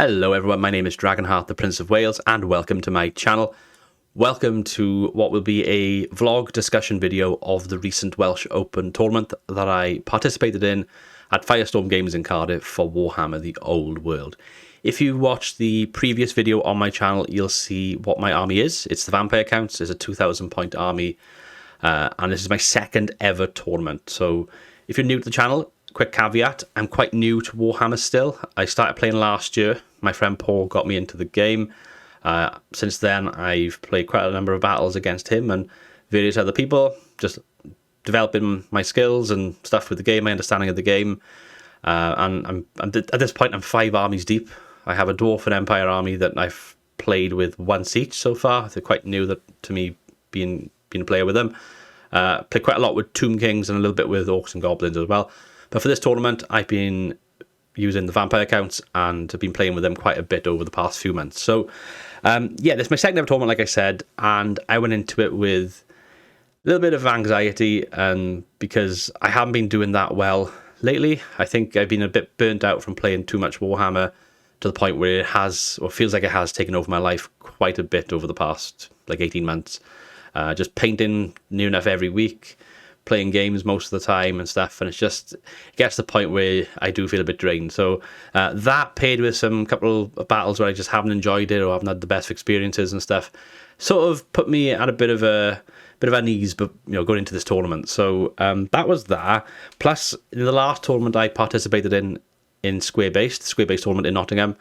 Hello everyone, my name is Dragonheart, the Prince of Wales, and welcome to my channel. Welcome to what will be a vlog discussion video of the recent Welsh Open Tournament that I participated in at Firestorm Games in Cardiff for Warhammer, the Old World. If you watched the previous video on my channel, you'll see what my army is. It's the Vampire Counts, it's a 2,000 point army, and this is my second ever tournament. So if you're new to the channel, quick caveat, I'm quite new to Warhammer still. I started playing last year. My friend Paul got me into the game. Since then, I've played quite a number of battles against him and various other people, just developing my skills and stuff with the game, my understanding of the game. And at this point, I'm 5 armies deep. I have a Dwarf and Empire army that I've played with once each so far. They're quite new to me being a player with them. Played quite a lot with Tomb Kings and a little bit with Orcs and Goblins as well. But for this tournament, I've been using the Vampire Counts and have been playing with them quite a bit over the past few months. So, yeah, this is my second ever tournament, like I said, and I went into it with a little bit of anxiety because I haven't been doing that well lately. I think I've been a bit burnt out from playing too much Warhammer to the point where it has, or feels like it has, taken over my life quite a bit over the past, 18 months. Just painting near enough every week, playing games most of the time and stuff, and it gets to the point where I do feel a bit drained. So that paired with some couple of battles where I just haven't enjoyed it or haven't had the best experiences and stuff, sort of put me at a bit of unease, but going into this tournament. So that was that. Plus, in the last tournament I participated in Square-based tournament in Nottingham,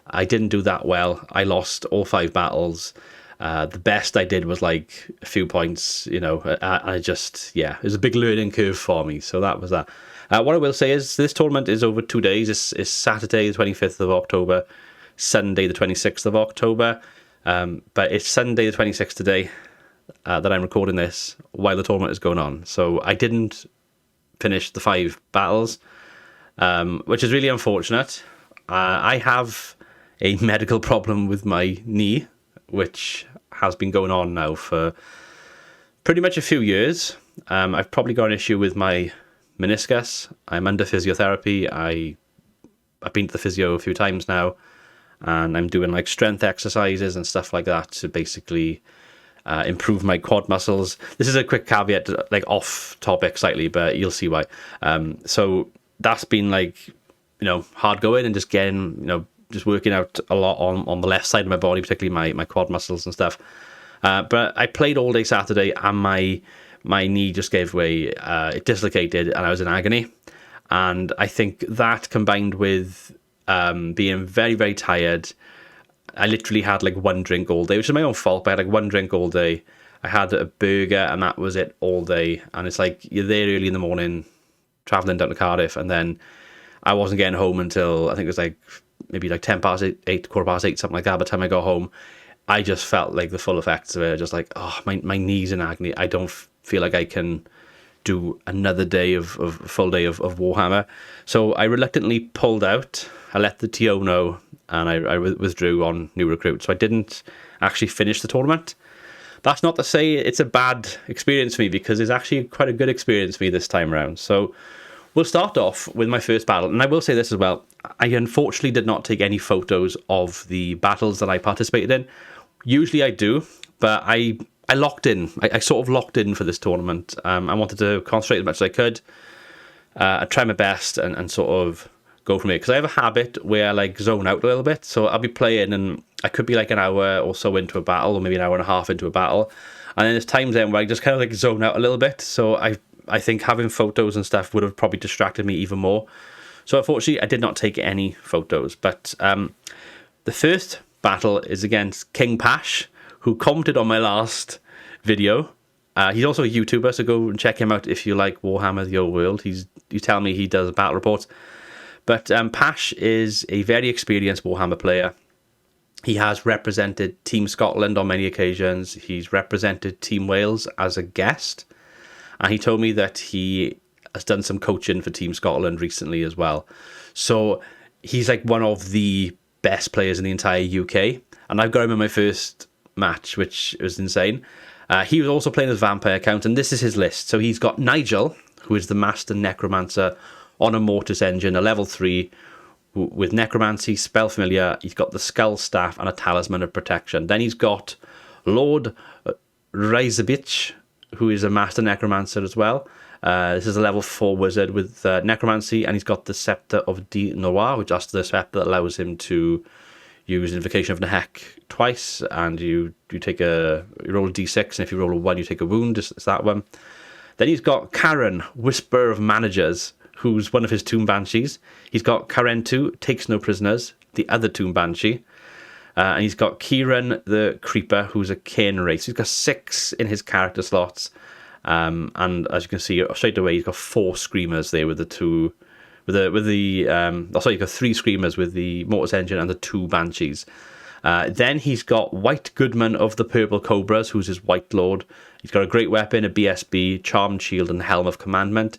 I didn't do that well. I lost all 5 battles. The best I did was a few points, it was a big learning curve for me. So that was that. What I will say is this tournament is over 2 days. It's Saturday, the 25th of October, Sunday, the 26th of October. But it's Sunday, the 26th today that I'm recording this while the tournament is going on. So I didn't finish the 5 battles, which is really unfortunate. I have a medical problem with my knee, which has been going on now for pretty much a few years. I've probably got an issue with my meniscus. I'm under physiotherapy. I've been to the physio a few times now, and I'm doing strength exercises and stuff like that to basically improve my quad muscles. This is a quick caveat, off topic slightly, but you'll see why. So that's been hard going and just getting, just working out a lot on the left side of my body, particularly my quad muscles and stuff. But I played all day Saturday and my knee just gave way. It dislocated and I was in agony. And I think that combined with being very, very tired, I literally had one drink all day, which is my own fault, but I had one drink all day. I had a burger and that was it all day. And it's you're there early in the morning, travelling down to Cardiff, and then I wasn't getting home until, I think it was maybe 10 past 8, quarter past 8, something like that. By the time I got home, I just felt the full effects of it. Just my knees in agony. I don't feel like I can do another day of full day of Warhammer. So I reluctantly pulled out. I let the TO know, and I withdrew on new recruit. So I didn't actually finish the tournament. That's not to say it's a bad experience for me, because it's actually quite a good experience for me this time around. So we'll start off with my first battle, and I will say this as well. I unfortunately did not take any photos of the battles that I participated in. Usually I do, but I locked in. I sort of locked in for this tournament. I wanted to concentrate as much as I could. I try my best and sort of go from it, because I have a habit where I zone out a little bit. So I'll be playing and I could be an hour or so into a battle, or maybe an hour and a half into a battle, and then there's times then where I just kind of zone out a little bit. So I think having photos and stuff would have probably distracted me even more. So unfortunately, I did not take any photos. But the first battle is against King Pash, who commented on my last video. He's also a YouTuber, so go and check him out if you like Warhammer the Old World. You tell me he does battle reports. But Pash is a very experienced Warhammer player. He has represented Team Scotland on many occasions. He's represented Team Wales as a guest. And he told me that he has done some coaching for Team Scotland recently as well. So he's one of the best players in the entire UK. And I've got him in my first match, which was insane. He was also playing as Vampire Count, and this is his list. So he's got Nigel, who is the Master Necromancer on a Mortis engine, a level 3, with necromancy, spell familiar. He's got the skull staff and a talisman of protection. Then he's got Lord Razabich, who is a master necromancer as well. This is a level 4 wizard with necromancy, and he's got the Scepter of De Noir, which is the scepter that allows him to use Invocation of Nehek twice, and you roll a d6, and if you roll a 1, you take a wound. It's that one. Then he's got Karen, Whisper of Managers, who's one of his Tomb Banshees. He's got Karentu, Takes No Prisoners, the other Tomb Banshee. And he's got Kieran, the Creeper, who's a Cain Wraith. He's got 6 in his character slots. And as you can see straight away, he's got 4 Screamers there with the 2... he's got 3 Screamers with the Mortis Engine and the 2 Banshees. Then he's got White Goodman of the Purple Cobras, who's his White Lord. He's got a great weapon, a BSB, Charmed Shield, and Helm of Commandment.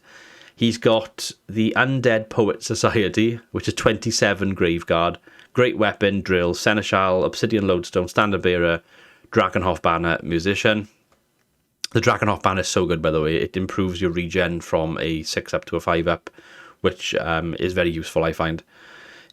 He's got the Undead Poet Society, which is 27 Graveguard. Great weapon, drill, Seneschal, Obsidian Lodestone, Standard Bearer, Dragonheart Banner, Musician. The Dragonheart Banner is so good, by the way. It improves your regen from a 6 up to a 5 up, which is very useful, I find.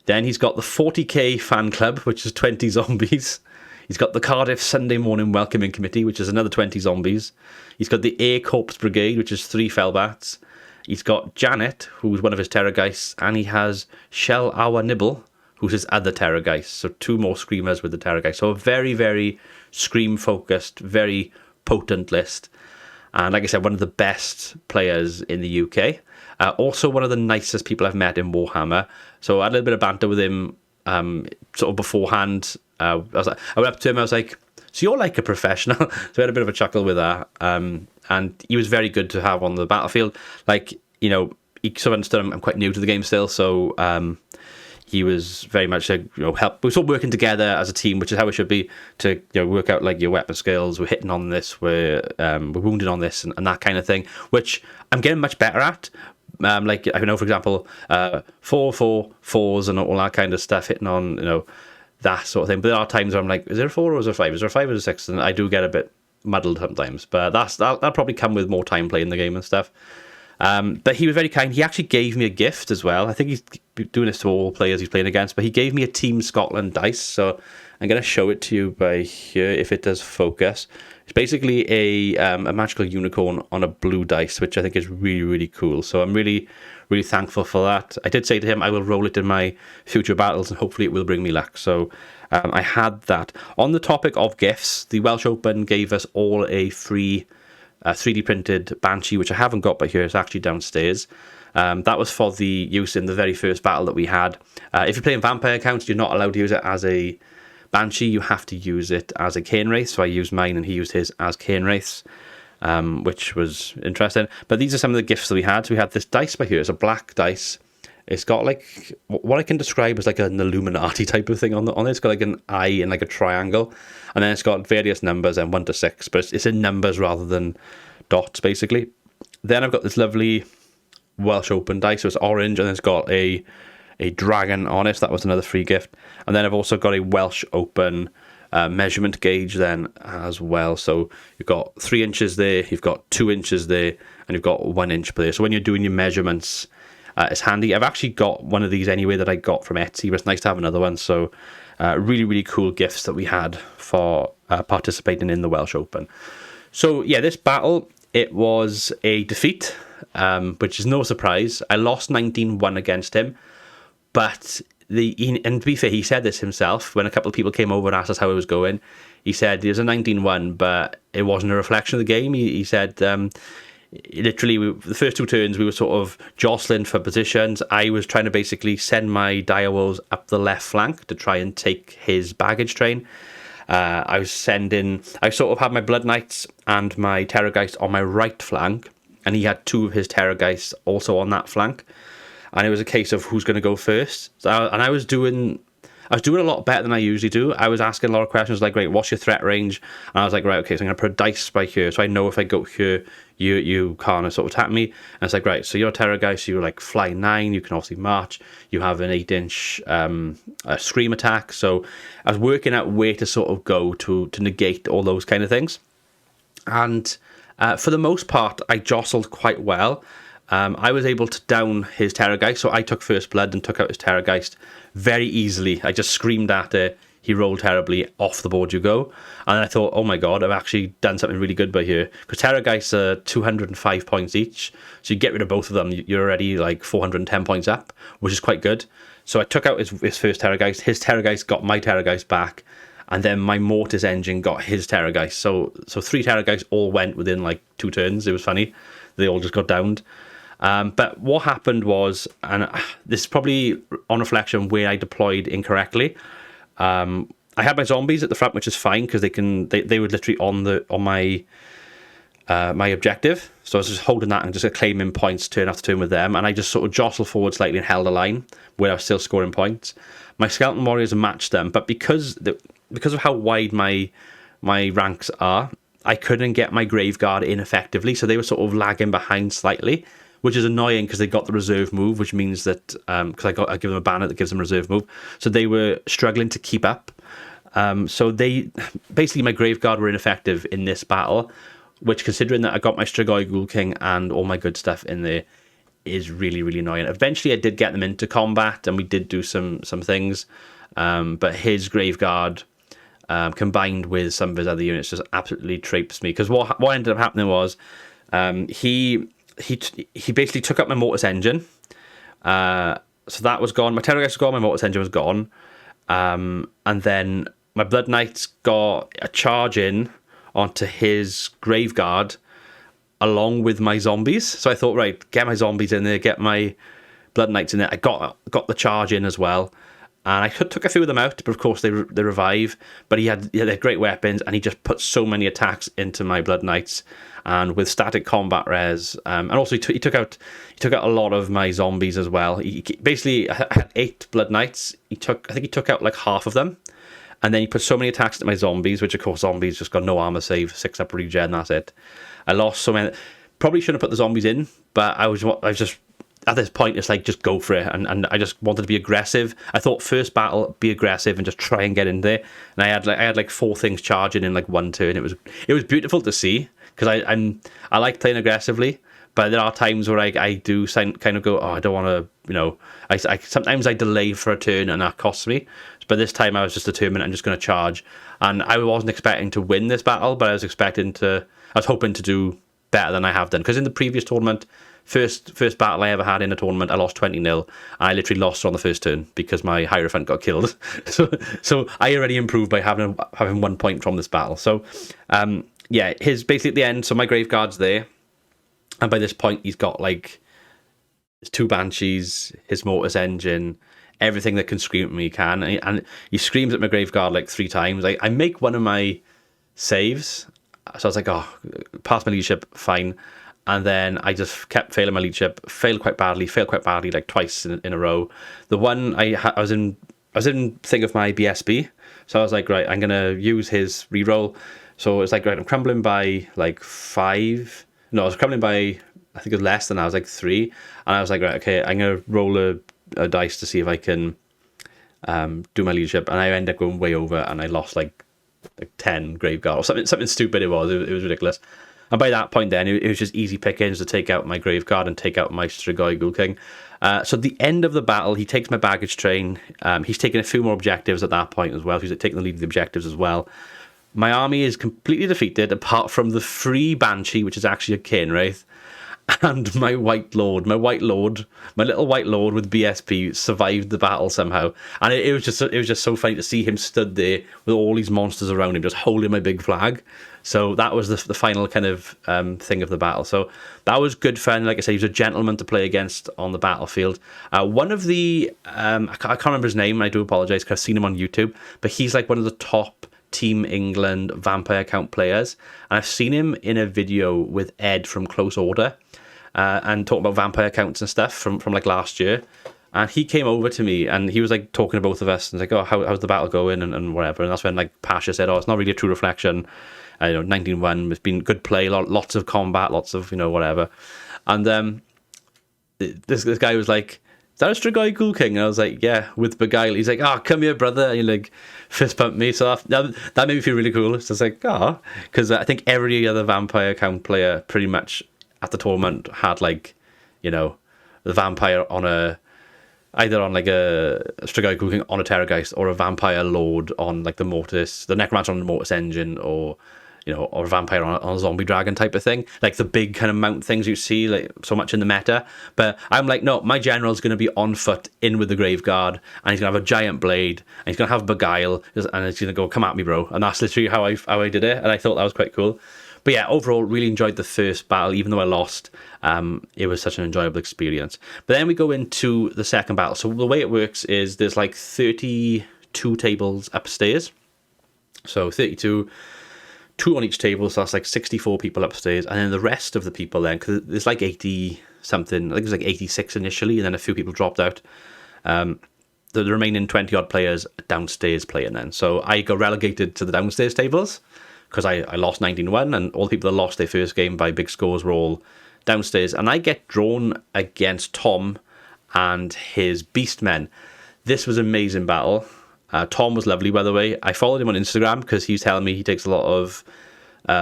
Then he's got the 40k fan club, which is 20 zombies. He's got the Cardiff Sunday Morning Welcoming Committee, which is another 20 zombies. He's got the Air Corps Brigade, which is 3 Fellbats. He's got Janet, who's one of his Terrorgeists, and he has Shell Our Nibble, who's his other Terrorgeist. So 2 more Screamers with the Terrorgeist. So a very, very Scream-focused, very potent list. And like I said, one of the best players in the UK. Also one of the nicest people I've met in Warhammer. So I had a little bit of banter with him sort of beforehand. I went up to him, I was like, so you're like a professional? So we had a bit of a chuckle with that. And he was very good to have on the battlefield. Like, you know, he sort of understood I'm quite new to the game still, so he was very much like, you know, help. We're sort of working together as a team, which is how it should be, to, you know, work out like your weapon skills. We're hitting on this, we're wounded on this, and that kind of thing, which I'm getting much better at. Like, I know, for example, 4-4-4s and all that kind of stuff, hitting on, you know, that sort of thing. But there are times where I'm like, is there a 4 or is there a 5? Is there a 5 or a 6? And I do get a bit muddled sometimes. But that'll probably come with more time playing the game and stuff. But he was very kind. He actually gave me a gift as well. I think he's doing this to all players he's playing against. But he gave me a Team Scotland dice. So I'm going to show it to you by here if it does focus. It's basically a magical unicorn on a blue dice, which I think is really, really cool. So I'm really, really thankful for that. I did say to him I will roll it in my future battles and hopefully it will bring me luck. So I had that. On the topic of gifts, the Welsh Open gave us all a free 3D printed Banshee, which I haven't got, but here it's actually downstairs. That was for the use in the very first battle that we had. If you're playing Vampire accounts, you're not allowed to use it as a Banshee. You have to use it as a Cain Wraith. So I used mine and he used his as Cain Wraiths, which was interesting. But these are some of the gifts that we had. So we had this dice by here. It's a black dice. It's got like what I can describe as like an Illuminati type of thing on it. It's got like an eye and like a triangle, and then it's got various numbers and 1 to 6, but it's in numbers rather than dots basically. Then I've got this lovely Welsh Open dice, so it's orange, and then it's got a dragon on it. So that was another free gift. And then I've also got a Welsh Open measurement gauge then as well. So you've got 3 inches there, you've got 2 inches there, and you've got 1 inch per there. So when you're doing your measurements, it's handy. I've actually got one of these anyway that I got from Etsy, but it's nice to have another one. So really, really cool gifts that we had for participating in the Welsh Open. So yeah, this battle, it was a defeat, which is no surprise. I lost 19-1 against him, but and to be fair, he said this himself when a couple of people came over and asked us how it was going. He said it was a 19-1, but it wasn't a reflection of the game. He said literally the first 2 turns we were sort of jostling for positions. I was trying to basically send my direwolves up the left flank to try and take his baggage train. I sort of had my Blood Knights and my Terrorgeist on my right flank, and he had 2 of his Terrorgeists also on that flank, and it was a case of who's going to go first. I was doing a lot better than I usually do. I was asking a lot of questions like, right, what's your threat range? And I was like, right, okay, so I'm going to put a dice by here, so I know if I go here, you can't sort of attack me. And it's like, right, so you're a Terrorgeist, so you're like fly 9, you can obviously march, you have an 8-inch scream attack. So I was working out where to sort of go to negate all those kind of things. And for the most part, I jostled quite well. I was able to down his Terrorgeist, so I took first blood and took out his Terrorgeist very easily. I just screamed at it. He rolled terribly. Off the board you go. And I thought, oh my god, I've actually done something really good by here. Because Terrorgeists are 205 points each. So you get rid of both of them, you're already like 410 points up, which is quite good. So I took out his first Terrorgeist. His Terrorgeist got my Terrorgeist back. And then my Mortis engine got his Terrorgeist. So 3 Terrorgeists all went within like 2 turns. It was funny. They all just got downed. But what happened was, and this is probably on reflection where I deployed incorrectly. I had my zombies at the front, which is fine because they were literally on my my objective. So I was just holding that and just claiming points turn after turn with them, and I just sort of jostled forward slightly and held a line where I was still scoring points. My skeleton warriors matched them, but because of how wide my ranks are, I couldn't get my Graveguard in effectively, so they were sort of lagging behind slightly, which is annoying because they got the reserve move, which means that because I give them a banner that gives them reserve move, so they were struggling to keep up. So they basically, my Graveguard were ineffective in this battle, which, considering that I got my Strigoi Ghoul King and all my good stuff in there, is really, really annoying. Eventually I did get them into combat and we did do some things, but his Graveguard combined with some of his other units just absolutely traipsed me, because what ended up happening was he basically took up my Mortis engine, so that was gone. My Terrorgeist was gone, my Mortis engine was gone, and then my Blood Knights got a charge in onto his Graveguard along with my zombies. So I thought, right, get my zombies in there, get my Blood Knights in there. I got the charge in as well, and I took a few of them out, but of course they revive. But he had great weapons, and he just put so many attacks into my Blood Knights, and with static combat res, and also he took out a lot of my zombies as well. He basically, I had 8 Blood Knights. I think he took out like half of them, and then he put so many attacks into my zombies, which of course zombies just got no armor save, 6 up regen, that's it. I lost so many. Probably shouldn't have put the zombies in, but I was just at this point, it's like, just go for it, and I just wanted to be aggressive. I thought first battle, be aggressive and just try and get in there. And I had like 4 things charging in like one turn. It was beautiful to see, because I like playing aggressively, but there are times where I do kind of go, oh, I don't want to, sometimes I delay for a turn and that costs me. But this time I was just determined, I'm just going to charge, and I wasn't expecting to win this battle, but I was hoping to do better than I have done, because in the previous tournament, first battle I ever had in a tournament, I lost 20-0, and I literally lost on the first turn because my Hierophant got killed. so I already improved by having 1 point from this battle. So his basically at the end, so my Graveguard's there, and by this point he's got like his 2 Banshees, his Mortis engine, everything that can scream at me can, and he screams at my Graveguard like 3 times. I make one of my saves, so I was like, oh, pass my leadership, fine. And then I just kept failing my leadership, failed quite badly like twice in a row. The one I was in thing of my BSB, so I was like, right, I'm gonna use his reroll. So it's like, right, I'm crumbling by like 5. No, I was crumbling by, I think it was less than that. I was like 3, and I was like, right, okay, I'm gonna roll a dice to see if I can do my leadership, and I ended up going way over, and I lost like 10 Graveguard or something stupid. It was ridiculous. And by that point then, it was just easy pickings to take out my Graveguard and take out my Strigoi Ghoul King. So at the end of the battle, he takes my baggage train. He's taken a few more objectives at that point as well. He's taking the lead of the objectives as well. My army is completely defeated, apart from the free Banshee, which is actually a Cainwraith, and my White Lord, my little White Lord with BSP survived the battle somehow. And it was just so funny to see him stood there with all these monsters around him, just holding my big flag. So that was the final kind of thing of the battle. So that was good fun. Like I said, he was a gentleman to play against on the battlefield. One of the I can't remember his name. I do apologize because I've seen him on YouTube, but he's like one of the top Team England vampire count players, and I've seen him in a video with Ed from Close Order, and talking about vampire counts and stuff from like last year. And he came over to me and he was like talking to both of us and like, oh, how's the battle going and whatever. And that's when like Pasha said, oh, it's not really a true reflection. 19-1, it's been good play, lots of combat, lots of whatever. And this guy was like, is that a Strigoi Ghoul King? And I was like, yeah, with Beguile. He's like, oh, come here, brother. And he like fist pumped me. So that made me feel really cool. It's just like, because I think every other vampire count player pretty much at the tournament had like you know, the vampire on either on like a Strigoi cooking on a Terrorgeist, or a vampire lord on like the necromancer on the Mortis engine, or you know, or a vampire on a zombie dragon type of thing, like the big kind of mount things you see like so much in the meta. But I'm like, no, my general's going to be on foot in with the Graveguard, and he's going to have a giant blade, and he's going to have Beguile, and he's going to go, come at me, bro. And that's literally how I did it, and I thought that was quite cool. But yeah, overall, really enjoyed the first battle, even though I lost. It was such an enjoyable experience. But then we go into the second battle. So the way it works is there's like 32 tables upstairs. So 32, 2 on each table, so that's like 64 people upstairs. And then the rest of the people then, because there's like 80 something, I think it was like 86 initially, and then a few people dropped out. The remaining 20 odd players downstairs playing then. So I got relegated to the downstairs tables, because I lost 19-1, and all the people that lost their first game by big scores were all downstairs. And I get drawn against Tom and his Beastmen. This was an amazing battle. Tom was lovely, by the way. I followed him on Instagram because he's telling me he takes a lot of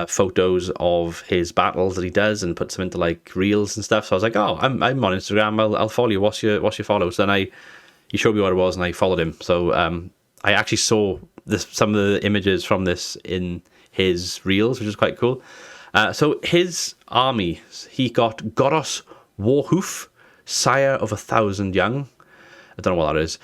photos of his battles that he does and puts them into like reels and stuff. So I was like, oh, I'm on Instagram. I'll follow you. What's your follow? So then he showed me what it was, and I followed him. So I actually saw some of the images from this in his reels, which is quite cool. So his army, he got Goros Warhoof, Sire of 1,000 Young. I don't know what that is.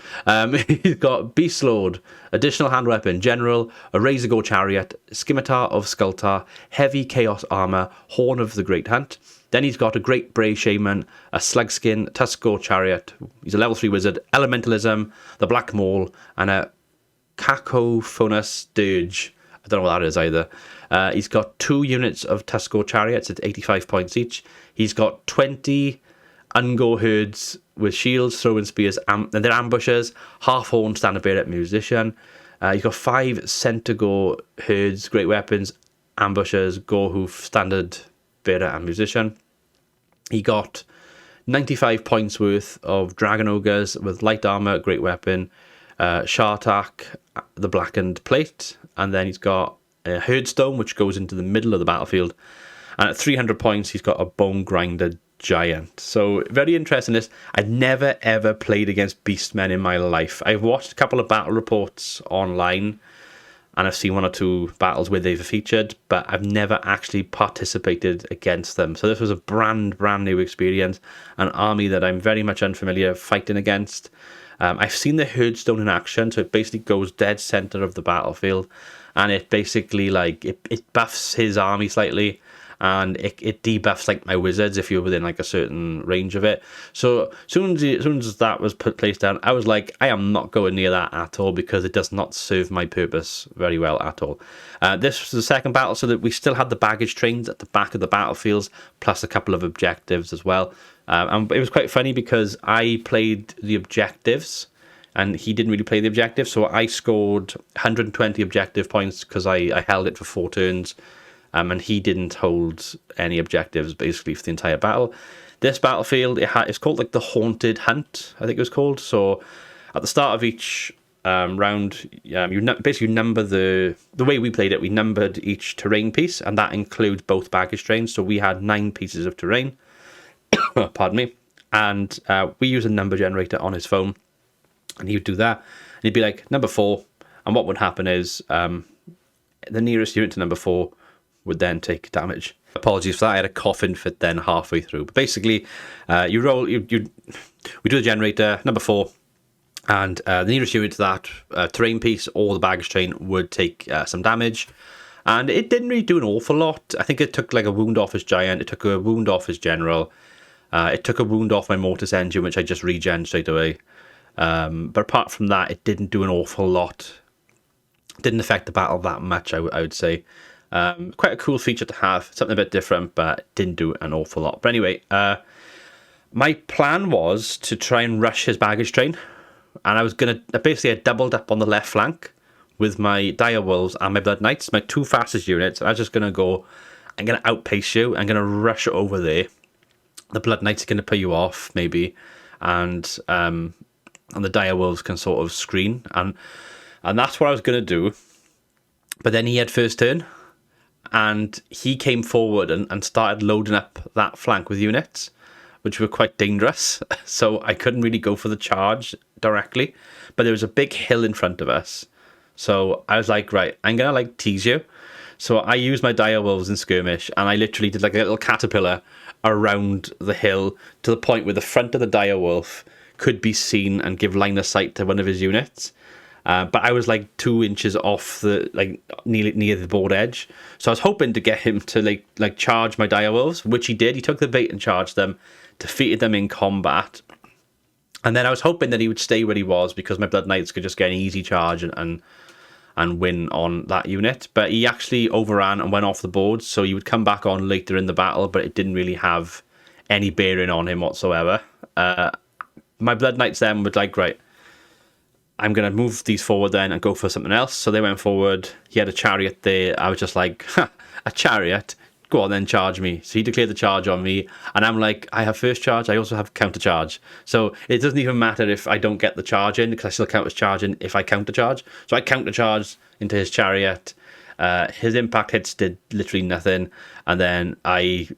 He's got Beast Lord, additional hand weapon, General, a Razorgore Chariot, Scimitar of Skultar, Heavy Chaos Armor, Horn of the Great Hunt. Then he's got a Great Bray Shaman, a Slugskin, Tuskgore Chariot. He's a level 3 wizard, Elementalism, the Black Maul, and a Cacophonous Dirge. I don't know what that is either. He's got 2 units of Tuskgore Chariots at 85 points each. He's got 20 Ungor Herds with shields, throwing spears, and they're ambushers. Half Horn, Standard Bearer, Musician. He's got 5 Centaur Herds, great weapons, ambushers, Gorehoof, Standard Bearer, and Musician. He got 95 points worth of Dragon Ogres with light armor, great weapon, Shartak, the Blackened Plate, and then he's got a Herdstone, which goes into the middle of the battlefield. And at 300 points, he's got a Bone Grinder Giant. So very interesting. I'd never ever played against Beastmen in my life. I've watched a couple of battle reports online, and I've seen 1 or 2 battles where they've featured, but I've never actually participated against them. So this was a brand new experience, an army that I'm very much unfamiliar fighting against. I've seen the Herdstone in action, so it basically goes dead center of the battlefield, and it basically like it buffs his army slightly, and it debuffs like my wizards if you're within like a certain range of it. So as soon as that was placed down, I was like, I am not going near that at all, because it does not serve my purpose very well at all. This was the second battle, so that we still had the baggage trains at the back of the battlefields, plus a couple of objectives as well. And it was quite funny because I played the objectives and he didn't really play the objectives. So I scored 120 objective points because I held it for 4 turns. And he didn't hold any objectives basically for the entire battle. This battlefield, it's called like the Haunted Hunt, I think it was called. So at the start of each round, you basically number the way we played it. We numbered each terrain piece, and that includes both baggage trains. So we had 9 pieces of terrain. Pardon me. And we use a number generator on his phone, and he would do that. And he'd be like, number 4. And what would happen is the nearest unit to number 4 would then take damage. Apologies for that. I had a coughing fit then halfway through. But basically, we do the generator, number 4, and the nearest unit to that terrain piece or the baggage train would take some damage. And it didn't really do an awful lot. I think it took like a wound off his giant. It took a wound off his general. It took a wound off my Mortis engine, which I just regen straight away. But apart from that, it didn't do an awful lot. It didn't affect the battle that much, I would say. Quite a cool feature to have, something a bit different, but it didn't do an awful lot. But anyway, my plan was to try and rush his baggage train, and I was going to basically I doubled up on the left flank with my Dire Wolves and my Blood Knights, my 2 fastest units. And I was just going to go, I'm going to outpace you, I'm going to rush over there. The Blood Knights are going to put you off, maybe, and the Dire Wolves can sort of screen, and that's what I was going to do. But then he had first turn, and he came forward and started loading up that flank with units. which were quite dangerous. So I couldn't really go for the charge directly. But there was a big hill in front of us. So I was like, right, I'm going to like tease you. So I used my dire wolves in skirmish, and I literally did like a little caterpillar around the hill to the point where the front of the dire wolf could be seen and give line of sight to one of his units. But I was like 2 inches off the near the board edge, so I was hoping to get him to like charge my dire wolves, which he did. He took the bait and charged them, defeated them in combat, and then I was hoping that he would stay where he was because my Blood Knights could just get an easy charge and win on that unit. But he actually overran and went off the board, so he would come back on later in the battle, but it didn't really have any bearing on him whatsoever. My Blood Knights then were like, right, I'm going to move these forward then and go for something else. So they went forward. He had a chariot there. I was just like, a chariot? Go on then, charge me. So he declared the charge on me. And I'm like, I have first charge. I also have counter charge. So it doesn't even matter if I don't get the charge in, because I still count as charging if I counter charge. So I counter charge into his chariot. His impact hits did literally nothing. And then I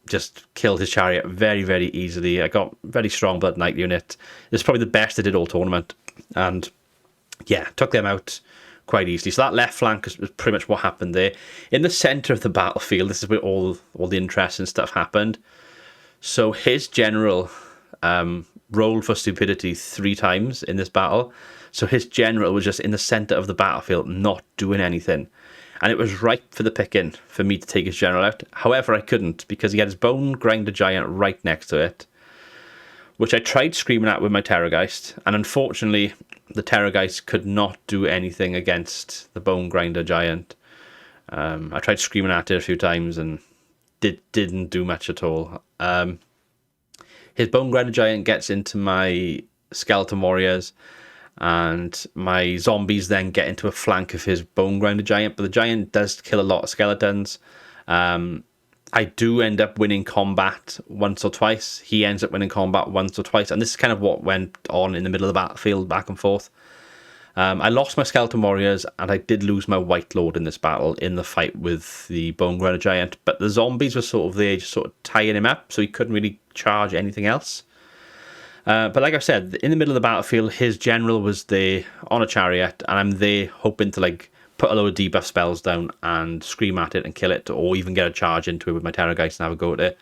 just killed his chariot very, very easily. I got very strong Blood Knight unit. It's probably the best I did all tournament. And yeah, took them out quite easily. So that left flank was pretty much what happened there. In the centre of the battlefield, this is where all the interesting stuff happened. So his general rolled for stupidity 3 times in this battle. So his general was just in the centre of the battlefield, not doing anything. And it was ripe for the picking for me to take his general out. However, I couldn't, because he had his Bone Grinder Giant right next to it, which I tried screaming at with my Terrorgeist, and unfortunately the Terrorgeist could not do anything against the Bone Grinder Giant. I tried screaming at it a few times and didn't do much at all. His Bone Grinder Giant gets into my Skeleton Warriors, and my zombies then get into a flank of his Bone Grinder Giant, but the Giant does kill a lot of skeletons. I do end up winning combat once or twice. He ends up winning combat once or twice. And this is kind of what went on in the middle of the battlefield, back and forth. I lost my Skeleton Warriors, and I did lose my White Lord in this battle in the fight with the Bone Grinder Giant. But the zombies were sort of there, just sort of tying him up, so he couldn't really charge anything else. But like I said, in the middle of the battlefield, his general was there on a chariot, and I'm there hoping to like put a load of debuff spells down and scream at it and kill it, or even get a charge into it with my Terrorgeist and have a go at it.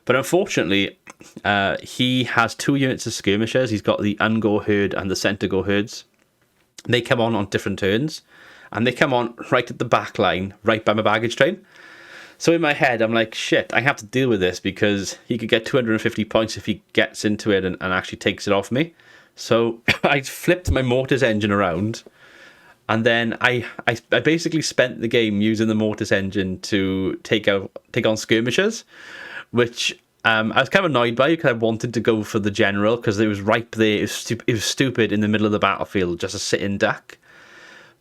But unfortunately, he has 2 units of skirmishers. He's got the Ungor Herd and the Centaur Herds. They come on different turns, and they come on right at the back line, right by my baggage train. So in my head, I'm like, shit, I have to deal with this, because he could get 250 points if he gets into it and actually takes it off me. So I flipped my Mortis Engine around, and then I basically spent the game using the Mortis Engine to take on skirmishers, which I was kind of annoyed by, because I wanted to go for the general, because it was right there. It was stupid in the middle of the battlefield, just a sit-in duck.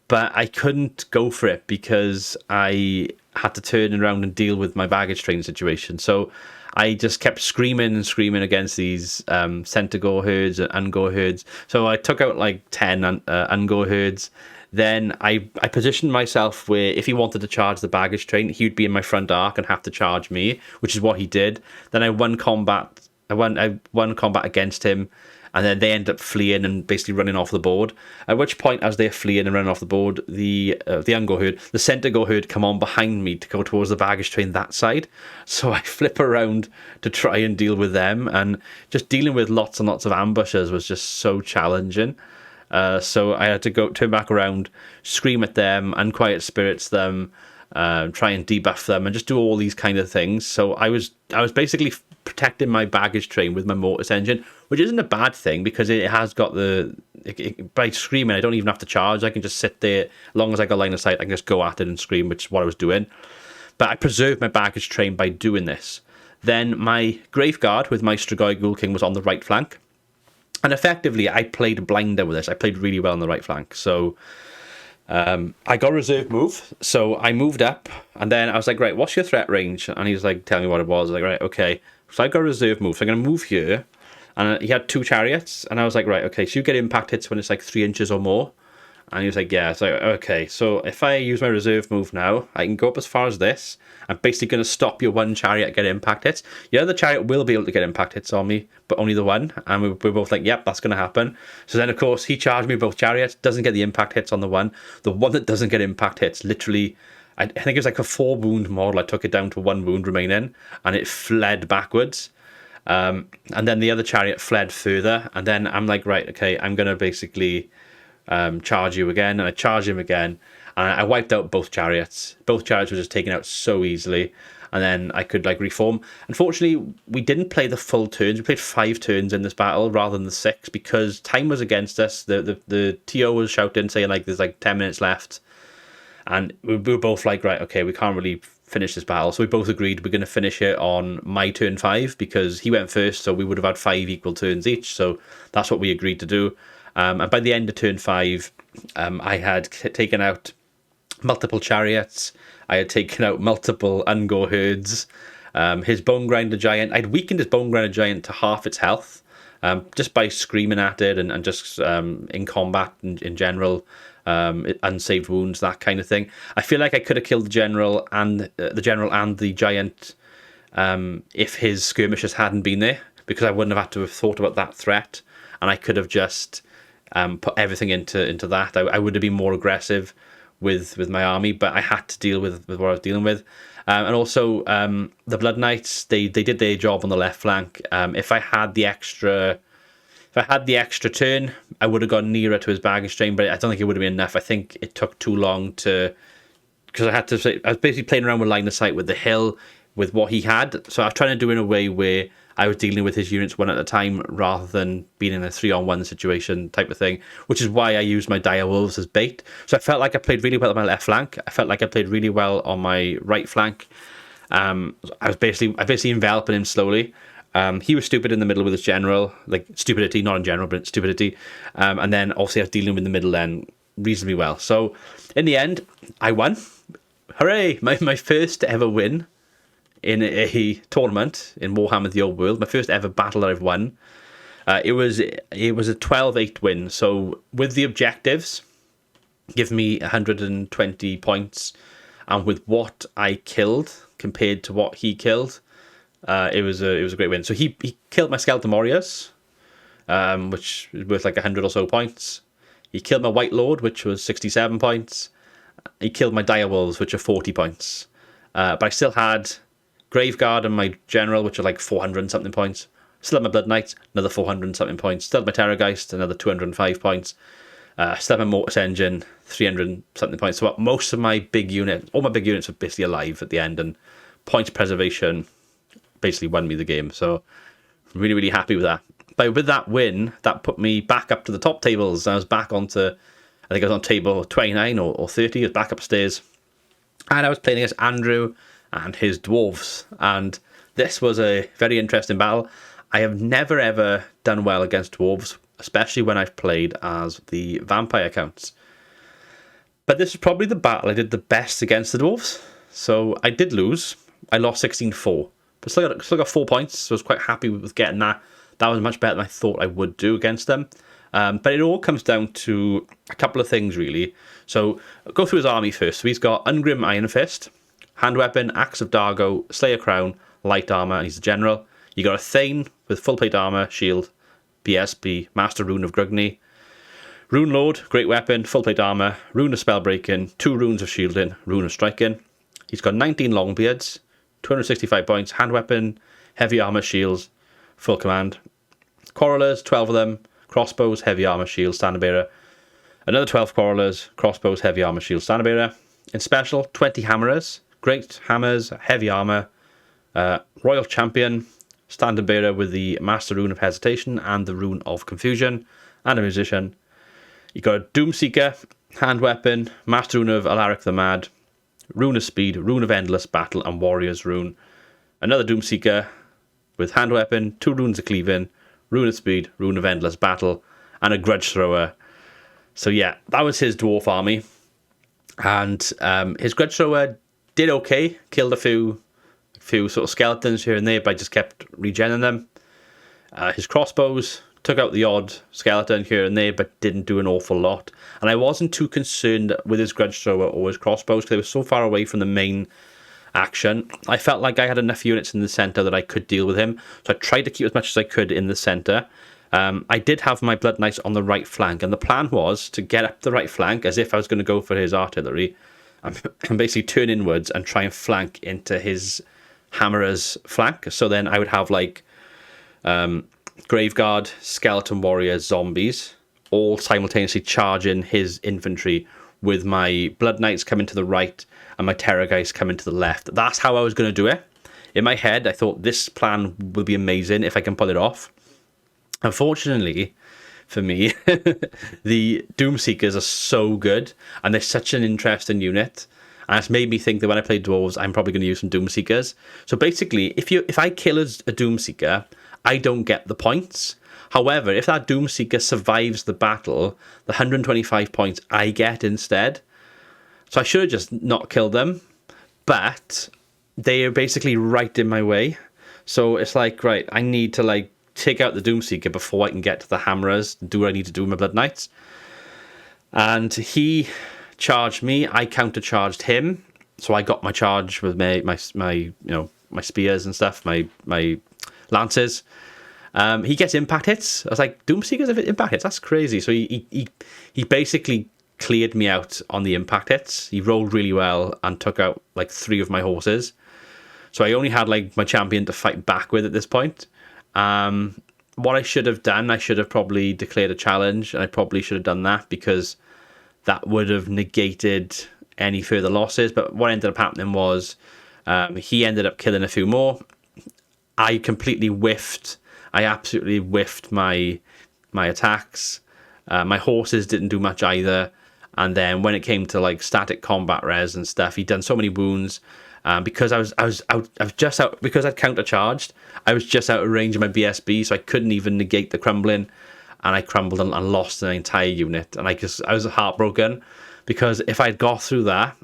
But I couldn't go for it because I had to turn around and deal with my baggage train situation. So I just kept screaming and screaming against these Centaur herds and Ungor herds. So I took out like 10 Ungor herds. Then I positioned myself where if he wanted to charge the baggage train, he would be in my front arc and have to charge me, which is what he did. Then I won combat. I won combat against him, and then they end up fleeing and basically running off the board. At which point, as they're fleeing and running off the board, the Ungor herd, the Centaur herd, come on behind me to go towards the baggage train that side. So I flip around to try and deal with them, and just dealing with lots and lots of ambushes was just so challenging. So I had to turn back around, scream at them, unquiet spirits them, try and debuff them, and just do all these kind of things. So I was basically protecting my baggage train with my Mortis Engine, which isn't a bad thing, because it has got by screaming, I don't even have to charge. I can just sit there. As long as I got line of sight, I can just go at it and scream, which is what I was doing. But I preserved my baggage train by doing this. Then my Graveguard with my Strigoi Ghoul King was on the right flank. And effectively, I played blinder with this. I played really well on the right flank. So I got a reserve move. So I moved up, and then I was like, right, what's your threat range? And he was like, tell me what it was. I was like, right, okay. So I got a reserve move. So I'm going to move here. And he had 2 chariots. And I was like, right, okay, so you get impact hits when it's like 3 inches or more. And he was like, yeah. It's like, okay, so if I use my reserve move now, I can go up as far as this. I'm basically going to stop your one chariot get impact hits. Your other chariot will be able to get impact hits on me, but only the one. And we're both like, yep, that's going to happen. So then, of course, he charged me both chariots, doesn't get the impact hits on the one. The one that doesn't get impact hits, literally, I think it was like a 4-wound model. I took it down to 1 wound remaining, and it fled backwards. And then the other chariot fled further. And then I'm like, right, okay, I'm going to basically charge you again. And I charge him again. And I wiped out both chariots. Both chariots were just taken out so easily. And then I could like reform. Unfortunately, we didn't play the full turns. We played 5 turns in this battle rather than the 6 because time was against us. The TO was shouting, saying like there's like 10 minutes left. And we were both like, right, okay, we can't really finish this battle. So we both agreed we're going to finish it on my turn 5 because he went first, so we would have had 5 equal turns each. So that's what we agreed to do. And by the end of turn 5, I had taken out multiple chariots. I had taken out multiple Ungor herds. His Bone Grinder Giant, I'd weakened his Bone Grinder Giant to half its health just by screaming at it and just in combat in general. Unsaved wounds, that kind of thing. I feel like I could have killed the general and the giant if his skirmishers hadn't been there, because I wouldn't have had to have thought about that threat, and I could have just put everything into that. I would have been more aggressive with my army, but I had to deal with what I was dealing with. And also the Blood Knights, they did their job on the left flank. If I had the extra turn, I would have gone nearer to his baggage train, but I don't think it would have been enough. I think it took too long because I was basically playing around with line of sight with the hill, with what he had. So I was trying to do it in a way where I was dealing with his units one at a time rather than being in a 3-on-1 situation type of thing, which is why I used my dire wolves as bait. So I felt like I played really well on my left flank. I felt like I played really well on my right flank. I basically enveloping him slowly. He was stupid in the middle with his general, like stupidity, not in general, but stupidity. And then obviously I was dealing with the middle then reasonably well. So in the end, I won. Hooray! My first ever win in a tournament in Warhammer the Old World. My first ever battle that I've won. It was a 12-8 win. So with the objectives, give me 120 points. And with what I killed compared to what he killed, it was a great win. So he killed my Skeleton Warriors, which is worth like 100 or so points. He killed my White Lord, which was 67 points. He killed my Dire Wolves, which are 40 points. But I still had Graveguard and my General, which are like 400 and something points. Still had my Blood Knight, another 400 and something points. Still had my Terrorgeist, another 205 points. Still had my Mortis Engine, 300 and something points. So most of my big units, all my big units were basically alive at the end, and points preservation basically won me the game. So really, really happy with that. But with that win, that put me back up to the top tables. I was back onto, I think I was on table 29 or 30. I was back upstairs. And I was playing against Andrew and his dwarves. And this was a very interesting battle. I have never, ever done well against dwarves, especially when I've played as the vampire accounts. But this is probably the battle I did the best against the dwarves. So I did lose. I lost 16-4. But still got 4 points, so I was quite happy with getting that. That was much better than I thought I would do against them. But it all comes down to a couple of things, really. So I'll go through his army first. So he's got Ungrim Iron Fist, Hand Weapon, Axe of Dargo, Slayer Crown, Light Armour, and he's a general. You got a Thane with full plate armour, shield, PSP, Master Rune of Grugny. Rune Lord, Great Weapon, full plate armour, Rune of Spellbreaking, 2 runes of shielding, Rune of Striking. He's got 19 Longbeards, 265 points, hand weapon, heavy armor, shields, full command. Quarrelers, 12 of them, crossbows, heavy armor, shield, standard bearer. Another 12 quarrelers, crossbows, heavy armor, shield, standard bearer. In special, 20 hammerers, great hammers, heavy armor, royal champion, standard bearer with the master rune of hesitation and the rune of confusion, and a musician. You got a Doomseeker, hand weapon, master rune of Alaric the Mad, Rune of Speed, Rune of Endless Battle, and Warrior's Rune. Another Doomseeker with hand weapon, 2 runes of cleaving, Rune of Speed, Rune of Endless Battle, and a Grudge Thrower. So yeah, that was his dwarf army. And his Grudge Thrower did okay, killed a few sort of skeletons here and there, but I just kept regenning them. His crossbows took out the odd skeleton here and there, but didn't do an awful lot. And I wasn't too concerned with his grudge thrower or his crossbows because they were so far away from the main action. I felt like I had enough units in the centre that I could deal with him, so I tried to keep as much as I could in the centre. I did have my Blood Knights on the right flank, and the plan was to get up the right flank as if I was going to go for his artillery and basically turn inwards and try and flank into his hammerer's flank. So then I would have like Graveguard, Skeleton Warriors, Zombies, all simultaneously charging his infantry with my Blood Knights coming to the right and my Terrorgeist coming to the left. That's how I was going to do it. In my head, I thought this plan will be amazing if I can pull it off. Unfortunately, for me, the Doomseekers are so good, and they're such an interesting unit. And it's made me think that when I play Dwarves, I'm probably going to use some Doomseekers. So basically, if I kill a Doomseeker, I don't get the points. However, if that Doomseeker survives the battle, the 125 points I get instead. So I should have just not killed them, but they are basically right in my way. So it's like, right, I need to like take out the Doomseeker before I can get to the hammerers, do what I need to do with my Blood Knights. And he charged me, I countercharged him, so I got my charge with my spears and stuff, my lances. He gets impact hits. I was like, Doomseekers have impact hits? That's crazy. So he basically cleared me out on the impact hits. He rolled really well and took out like 3 of my horses. So I only had like my champion to fight back with at this point. What I should have done, I should have probably declared a challenge, and I probably should have done that because that would have negated any further losses. But what ended up happening was he ended up killing a few more. I completely whiffed. I absolutely whiffed my attacks. My horses didn't do much either. And then when it came to like static combat res and stuff, he'd done so many wounds. Because I was just out, because I'd countercharged, I was just out of range of my BSB, so I couldn't even negate the crumbling, and I crumbled and lost an entire unit. And I was heartbroken because if I'd got through that,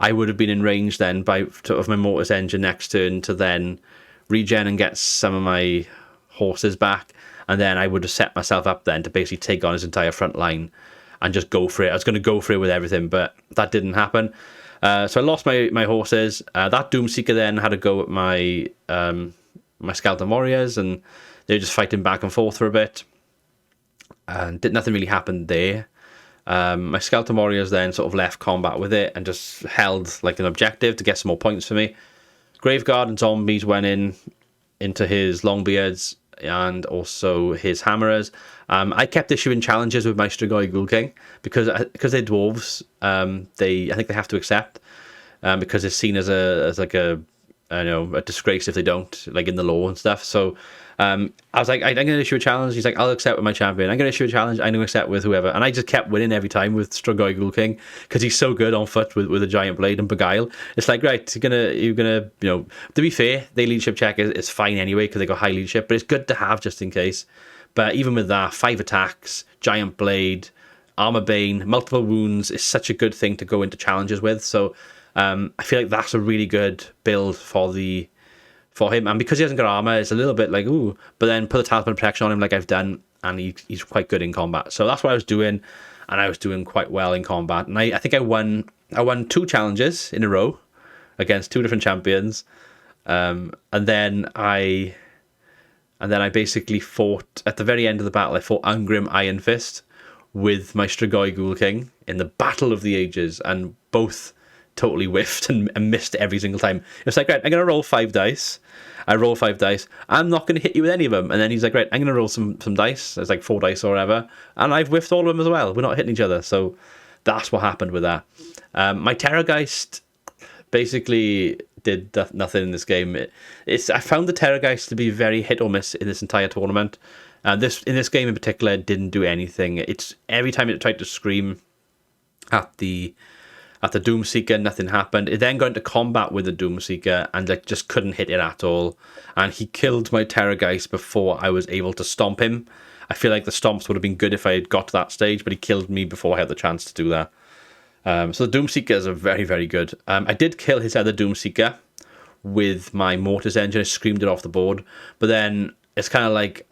I would have been in range then of my Mortis Engine next turn to then regen and get some of my horses back, and then I would have set myself up then to basically take on his entire front line and just go for it. I was going to go for it with everything, but that didn't happen. So I lost my horses. That Doomseeker then had to go at my Skeleton Warriors, and they were just fighting back and forth for a bit. And nothing really happened there. My Skeleton Warriors then sort of left combat with it and just held like an objective to get some more points for me. Graveguard and Zombies went into his Longbeards and also his Hammerers. I kept issuing challenges with my Strigoi Ghoul King because they're dwarves. I think they have to accept because it's seen as a disgrace if they don't, like in the law and stuff. So I was like, I'm going to issue a challenge. He's like, I'll accept with my champion. I'm going to issue a challenge. I'm going to accept with whoever. And I just kept winning every time with Strigoi Ghoul King because he's so good on foot with a giant blade and Beguile. It's like, right, you're gonna to be fair, their leadership check is fine anyway because they got high leadership, but it's good to have just in case. But even with that, 5 attacks, giant blade, armor bane, multiple wounds is such a good thing to go into challenges with. So I feel like that's a really good build for him. And because he hasn't got armor, it's a little bit like, ooh, but then put the talisman of protection on him like I've done, and he's quite good in combat. So that's what I was doing, and I was doing quite well in combat. And I think I won 2 challenges in a row against 2 different champions. And then I basically fought, at the very end of the battle, I fought Ungrim Iron Fist with my Strigoi Ghoul King in the Battle of the Ages, and both totally whiffed and missed every single time. It's like, right, I'm going to roll 5 dice. I roll 5 dice. I'm not going to hit you with any of them. And then he's like, right, I'm going to roll some dice. It's like 4 dice or whatever. And I've whiffed all of them as well. We're not hitting each other. So that's what happened with that. My Terrorgeist basically did nothing in this game. I found the Terrorgeist to be very hit or miss in this entire tournament. In this game in particular, it didn't do anything. It's every time it tried to scream at the Doomseeker, nothing happened. It then got into combat with the Doomseeker and just couldn't hit it at all. And he killed my Terrorgeist before I was able to stomp him. I feel like the stomps would have been good if I had got to that stage, but he killed me before I had the chance to do that. So the Doomseekers are very, very good. I did kill his other Doomseeker with my Mortis Engine. I screamed it off the board. But then it's kind of like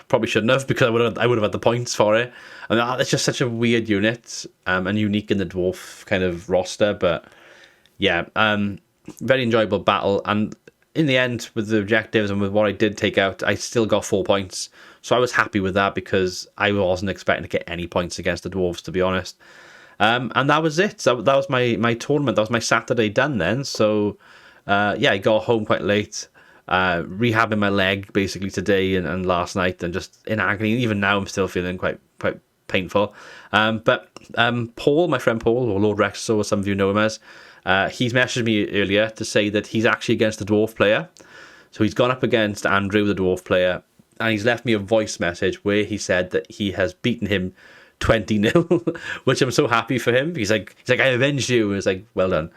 probably shouldn't have, because I would have had the points for it. And it's just such a weird unit, and unique in the dwarf kind of roster. But yeah, very enjoyable battle. And in the end, with the objectives and with what I did take out, I still got 4 points. So I was happy with that, because I wasn't expecting to get any points against the dwarves, to be honest. And that was it. That was my tournament. That was my Saturday done then. So yeah, I got home quite late. Rehabbing my leg basically today and last night, and just in agony. Even now I'm still feeling quite painful. But Paul, my friend Paul, or Lord Rex, or some of you know him as, he's messaged me earlier to say that he's actually against the dwarf player. So he's gone up against Andrew, the dwarf player, and he's left me a voice message where he said that he has beaten him 20-0, which I'm so happy for him. He's like, I avenged you. It's like, well done.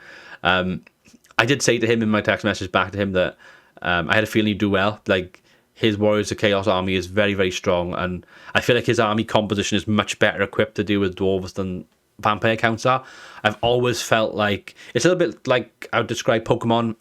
I did say to him in my text message back to him that I had a feeling he'd do well. Like, his Warriors of Chaos army is very, very strong, and I feel like his army composition is much better equipped to deal with dwarves than vampire counts are. I've always felt like it's a little bit like I would describe Pokemon.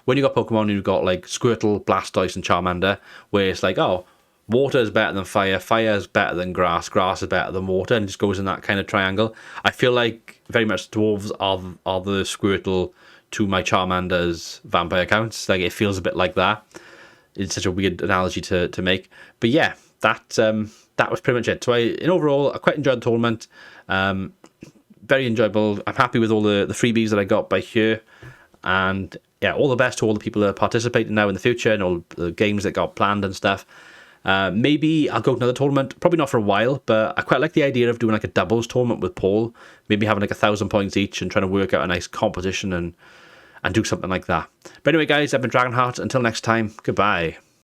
When you got Pokemon, you've got like Squirtle, Blastoise, and Charmander, where it's like, oh, water is better than fire, fire is better than grass, grass is better than water, and it just goes in that kind of triangle. I feel like very much dwarves are the Squirtle to my Charmander's vampire counts. Like, it feels a bit like that. It's such a weird analogy to make, but yeah, that was pretty much it. So in overall, I quite enjoyed the tournament. Very enjoyable. I'm happy with all the freebies that I got by here, and yeah, all the best to all the people that are participating now in the future, and all the games that got planned and stuff. Maybe I'll go to another tournament, probably not for a while, but I quite like the idea of doing like a doubles tournament with Paul, maybe having like 1,000 points each and trying to work out a nice composition and do something like that. But anyway, guys, I've been Dragonheart. Until next time, goodbye.